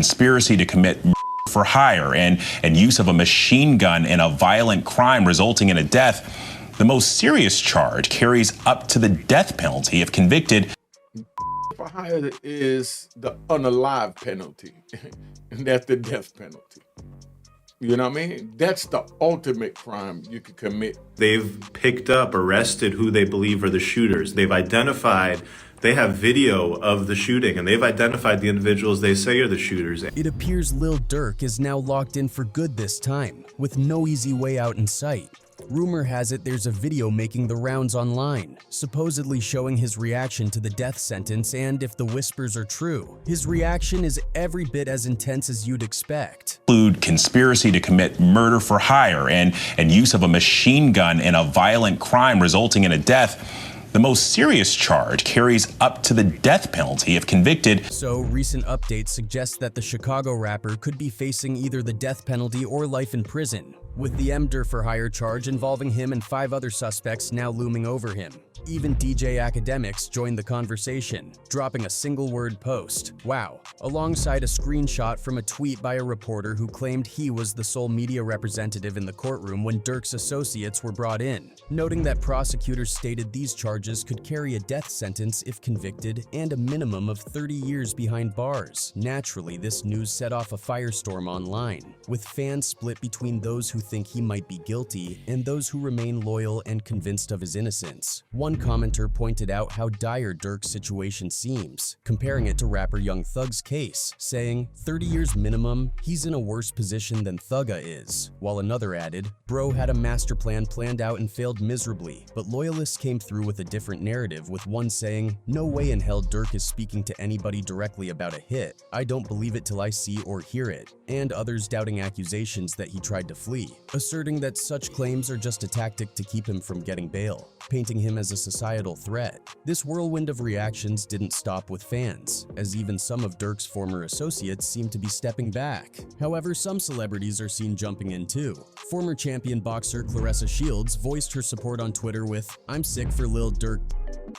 conspiracy to commit murder for hire and use of a machine gun in a violent crime resulting in a death. The most serious charge carries up to the death penalty if convicted. For hire is the unalive penalty, and that's the death penalty. You know what I mean? That's the ultimate crime you could commit. They've picked up, arrested who they believe are the shooters. They've identified, they have video of the shooting, and they've identified the individuals they say are the shooters. It appears Lil Durk is now locked in for good this time, with no easy way out in sight. Rumor has it there's a video making the rounds online, supposedly showing his reaction to the death sentence, and if the whispers are true, his reaction is every bit as intense as you'd expect. Include conspiracy to commit murder for hire and use of a machine gun in a violent crime resulting in a death. The most serious charge carries up to the death penalty if convicted. So, recent updates suggest that the Chicago rapper could be facing either the death penalty or life in prison, with the murder for hire charge involving him and 5 other suspects now looming over him. Even DJ Academics joined the conversation, dropping a single-word post, "Wow," alongside a screenshot from a tweet by a reporter who claimed he was the sole media representative in the courtroom when Durk's associates were brought in, noting that prosecutors stated these charges could carry a death sentence if convicted and a minimum of 30 years behind bars. Naturally, this news set off a firestorm online, with fans split between those who think he might be guilty and those who remain loyal and convinced of his innocence. One commenter pointed out how dire Durk's situation seems, comparing it to rapper Young Thug's case, saying, 30 years minimum, he's in a worse position than Thugga is, while another added, bro had a master plan planned out and failed miserably, but loyalists came through with a different narrative, with one saying, no way in hell Durk is speaking to anybody directly about a hit, I don't believe it till I see or hear it, and others doubting accusations that he tried to flee, asserting that such claims are just a tactic to keep him from getting bail, painting him as a societal threat. This whirlwind of reactions didn't stop with fans, as even some of Durk's former associates seem to be stepping back. However, some celebrities are seen jumping in too. Former champion boxer Claressa Shields voiced her support on Twitter with, "I'm sick for Lil Durk,"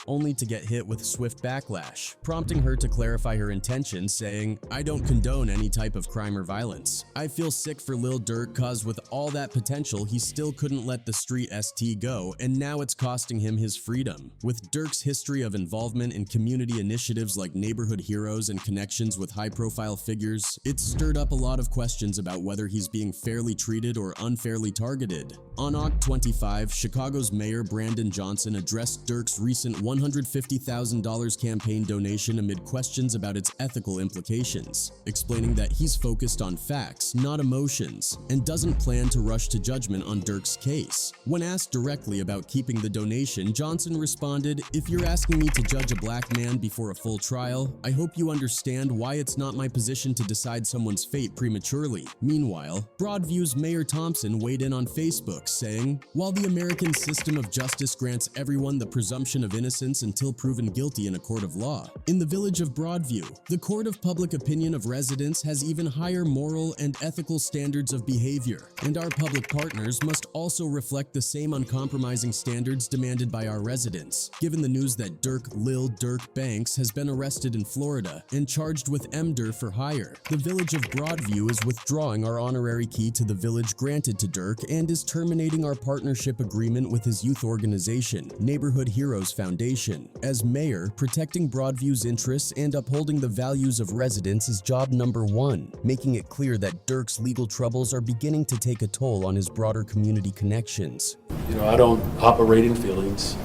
only to get hit with swift backlash, prompting her to clarify her intentions, saying, "I don't condone any type of crime or violence. I feel sick for Lil Durk cause with all that potential he still couldn't let the street ST go, and now it's costing him his freedom." With Durk's history of involvement in community initiatives like Neighborhood Heroes and connections with high-profile figures, it's stirred up a lot of questions about whether he's being fairly treated or unfairly targeted. On Oct 25, Chicago's Mayor Brandon Johnson addressed Durk's recent $150,000 campaign donation amid questions about its ethical implications, explaining that he's focused on facts, not emotions, and doesn't plan to rush to judgment on Durk's case. When asked directly about keeping the donation, Johnson responded, "If you're asking me to judge a black man before a full trial, I hope you understand why it's not my position to decide someone's fate prematurely." Meanwhile, Broadview's Mayor Thompson weighed in on Facebook, saying, "While the American system of justice grants everyone the presumption of innocence until proven guilty in a court of law, in the village of Broadview, the court of public opinion of residents has even higher moral and ethical standards of behavior, and our public partners must also reflect the same uncompromising standards demanded by our residents." Given the news that Lil Durk Banks has been arrested in Florida and charged with murder for hire, the village of Broadview is withdrawing our honorary key to the village granted to Durk and is terminating our partnership agreement with his youth organization, Neighborhood Heroes Foundation. As mayor, protecting Broadview's interests and upholding the values of residents is job number one, making it clear that Durk's legal troubles are beginning to take a toll on his broader community connections. I don't operate in feelings.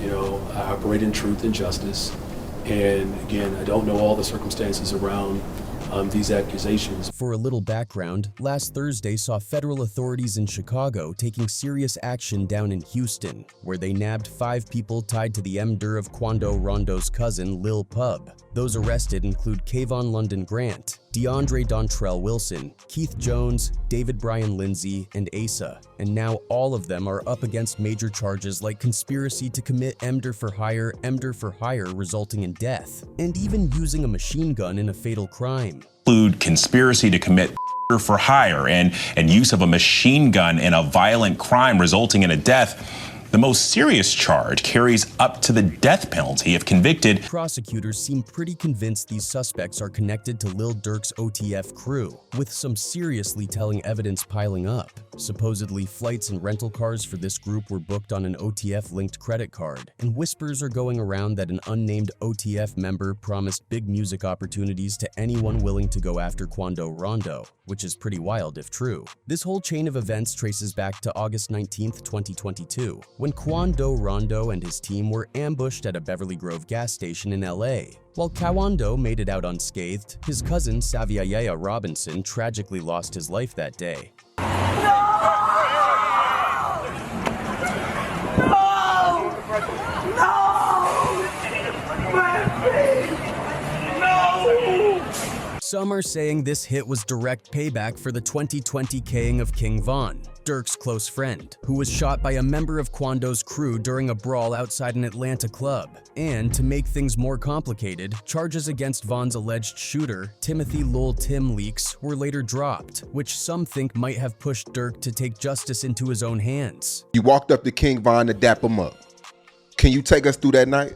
I operate in truth and justice. And again, I don't know all the circumstances around these accusations. For a little background, last Thursday saw federal authorities in Chicago taking serious action down in Houston, where they nabbed 5 people tied to the murder of Quando Rondo's cousin, Lil Pub. Those arrested include Kayvon London Grant, DeAndre Dontrell Wilson, Keith Jones, David Bryan Lindsay, and Asa, and now all of them are up against major charges like conspiracy to commit murder for hire resulting in death, and even using a machine gun in a fatal crime. Include conspiracy to commit murder for hire and use of a machine gun in a violent crime resulting in a death. The most serious charge carries up to the death penalty if convicted. Prosecutors seem pretty convinced these suspects are connected to Lil Durk's OTF crew, with some seriously telling evidence piling up. Supposedly, flights and rental cars for this group were booked on an OTF-linked credit card, and whispers are going around that an unnamed OTF member promised big music opportunities to anyone willing to go after Quando Rondo, which is pretty wild if true. This whole chain of events traces back to August 19, 2022, when Quando Rondo and his team were ambushed at a Beverly Grove gas station in LA. While Quando made it out unscathed, his cousin Saviaya Robinson tragically lost his life that day. Some are saying this hit was direct payback for the 2020 K-ing of King Von, Durk's close friend, who was shot by a member of Quando's crew during a brawl outside an Atlanta club. And to make things more complicated, charges against Von's alleged shooter, Timothy Lil Tim Leaks, were later dropped, which some think might have pushed Durk to take justice into his own hands. You walked up to King Von to dap him up. Can you take us through that night?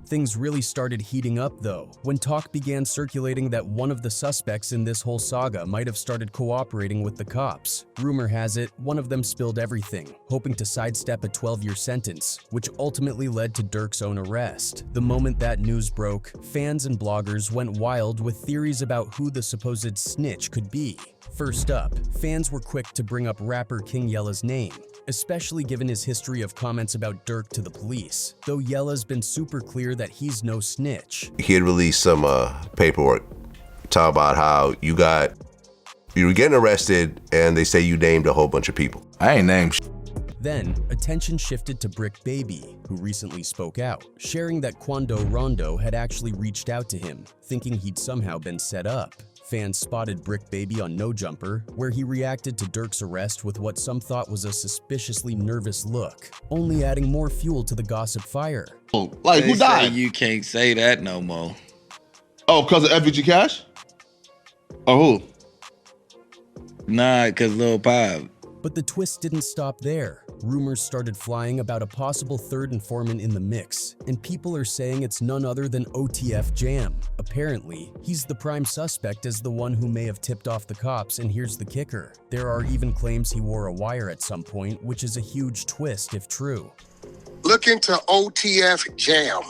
Things really started heating up though, when talk began circulating that one of the suspects in this whole saga might have started cooperating with the cops. Rumor has it, one of them spilled everything, hoping to sidestep a 12-year sentence, which ultimately led to Durk's own arrest. The moment that news broke, fans and bloggers went wild with theories about who the supposed snitch could be. First up, fans were quick to bring up rapper King Yella's name, especially given his history of comments about Durk to the police, though Yella's been super clear that he's no snitch. He had released some paperwork talking about how you were getting arrested and they say you named a whole bunch of people. I ain't named shit. Then, attention shifted to Brick Baby, who recently spoke out, sharing that Quando Rondo had actually reached out to him, thinking he'd somehow been set up. Fans spotted Brick Baby on No Jumper, where he reacted to Durk's arrest with what some thought was a suspiciously nervous look, only adding more fuel to the gossip fire. Like, who died? You can't say that no more. Oh, because of FBG Cash? Or who? Nah, because Lil Pop. But the twist didn't stop there. Rumors started flying about a possible third informant in the mix, and people are saying it's none other than OTF Jam. Apparently, he's the prime suspect as the one who may have tipped off the cops, and here's the kicker. There are even claims he wore a wire at some point, which is a huge twist if true. Look into OTF Jam.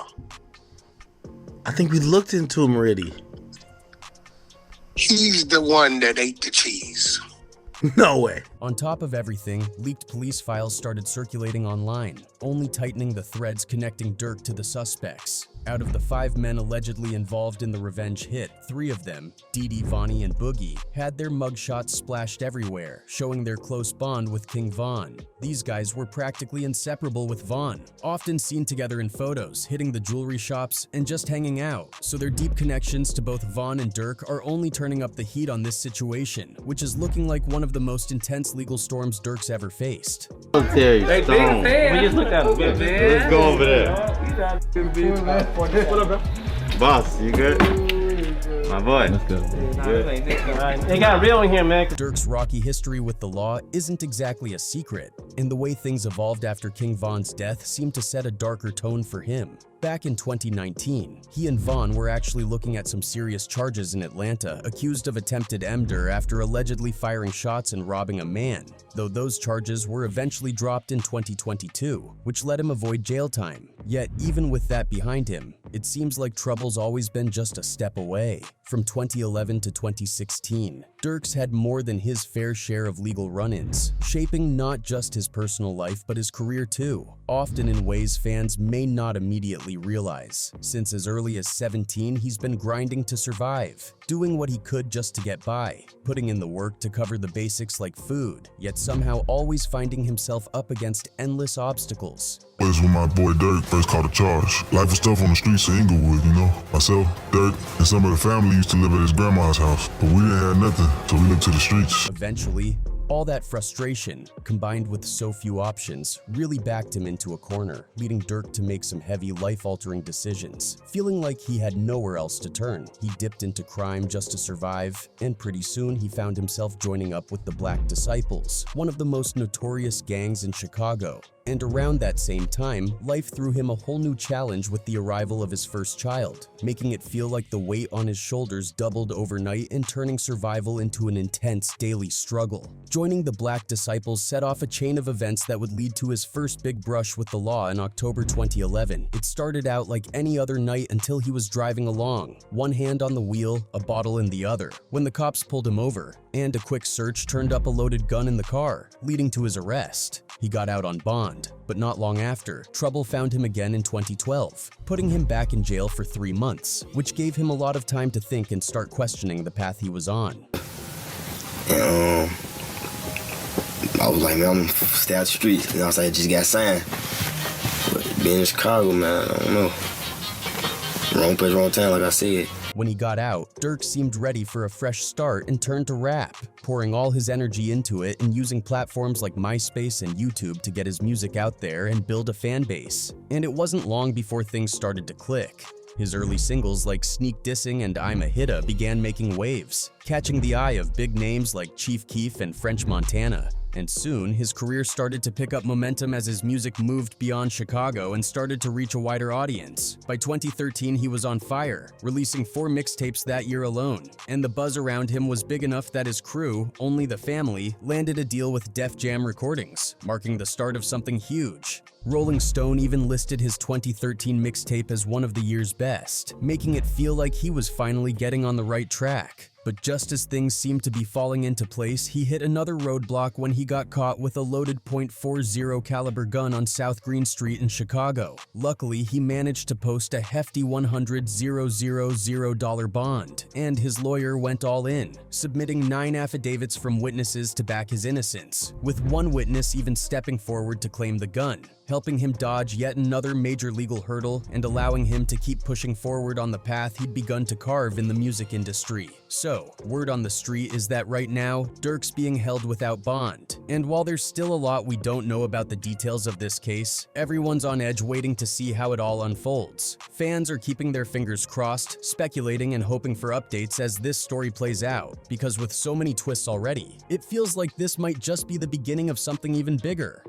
I think we looked into him already. He's the one that ate the cheese. No way. On top of everything, leaked police files started circulating online, only tightening the threads connecting Durk to the suspects. Out of the 5 men allegedly involved in the revenge hit, 3 of them, Didi, Vonnie, and Boogie, had their mugshots splashed everywhere, showing their close bond with King Von. These guys were practically inseparable with Von, often seen together in photos, hitting the jewelry shops, and just hanging out. So their deep connections to both Von and Durk are only turning up the heat on this situation, which is looking like one of the most intense legal storms Durk's ever faced. We just looked at him. Let's go over there. What up, bro? Boss, you good? My boy. Let's go. Good. They got real in here, man. Durk's rocky history with the law isn't exactly a secret, and the way things evolved after King Von's death seemed to set a darker tone for him. Back in 2019, he and Von were actually looking at some serious charges in Atlanta, accused of attempted murder after allegedly firing shots and robbing a man, though those charges were eventually dropped in 2022, which let him avoid jail time. Yet, even with that behind him, it seems like trouble's always been just a step away. From 2011 to 2016, Durk's had more than his fair share of legal run-ins, shaping not just his personal life but his career too, often in ways fans may not immediately realize. Since as early as 17, he's been grinding to survive, doing what he could just to get by, putting in the work to cover the basics like food, yet somehow always finding himself up against endless obstacles. Was when my boy Durk first caught a charge. Life was tough on the streets of Inglewood, you know. Myself, Durk, and some of the family used to live at his grandma's house, but we didn't have nothing, so we looked to the streets. Eventually, All that frustration, combined with so few options, really backed him into a corner, leading Durk to make some heavy, life-altering decisions. Feeling like he had nowhere else to turn, he dipped into crime just to survive, and pretty soon he found himself joining up with the Black Disciples, one of the most notorious gangs in Chicago. And around that same time, life threw him a whole new challenge with the arrival of his first child, making it feel like the weight on his shoulders doubled overnight and turning survival into an intense daily struggle. Joining the Black Disciples set off a chain of events that would lead to his first big brush with the law in October 2011. It started out like any other night until he was driving along, one hand on the wheel, a bottle in the other, when the cops pulled him over, and a quick search turned up a loaded gun in the car, leading to his arrest. He got out on bond, but not long after, trouble found him again in 2012, putting him back in jail for 3 months, which gave him a lot of time to think and start questioning the path he was on. And, I was like, man, I'm gonna stay out the streets. And I was like, I just got signed. But being in Chicago, man, I don't know. Wrong place, wrong time, like I said. When he got out, Durk seemed ready for a fresh start and turned to rap, pouring all his energy into it and using platforms like MySpace and YouTube to get his music out there and build a fan base. And it wasn't long before things started to click. His early singles like Sneak Dissing and I'm a Hitta began making waves, catching the eye of big names like Chief Keef and French Montana. And soon, his career started to pick up momentum as his music moved beyond Chicago and started to reach a wider audience. By 2013, he was on fire, releasing 4 mixtapes that year alone, and the buzz around him was big enough that his crew, Only the Family, landed a deal with Def Jam Recordings, marking the start of something huge. Rolling Stone even listed his 2013 mixtape as one of the year's best, making it feel like he was finally getting on the right track. But just as things seemed to be falling into place, he hit another roadblock when he got caught with a loaded .40 caliber gun on South Green Street in Chicago. Luckily, he managed to post a hefty $100,000 bond, and his lawyer went all in, submitting 9 affidavits from witnesses to back his innocence, with one witness even stepping forward to claim the gun, helping him dodge yet another major legal hurdle and allowing him to keep pushing forward on the path he'd begun to carve in the music industry. So, word on the street is that right now, Durk's being held without bond. And while there's still a lot we don't know about the details of this case, everyone's on edge waiting to see how it all unfolds. Fans are keeping their fingers crossed, speculating and hoping for updates as this story plays out, because with so many twists already, it feels like this might just be the beginning of something even bigger.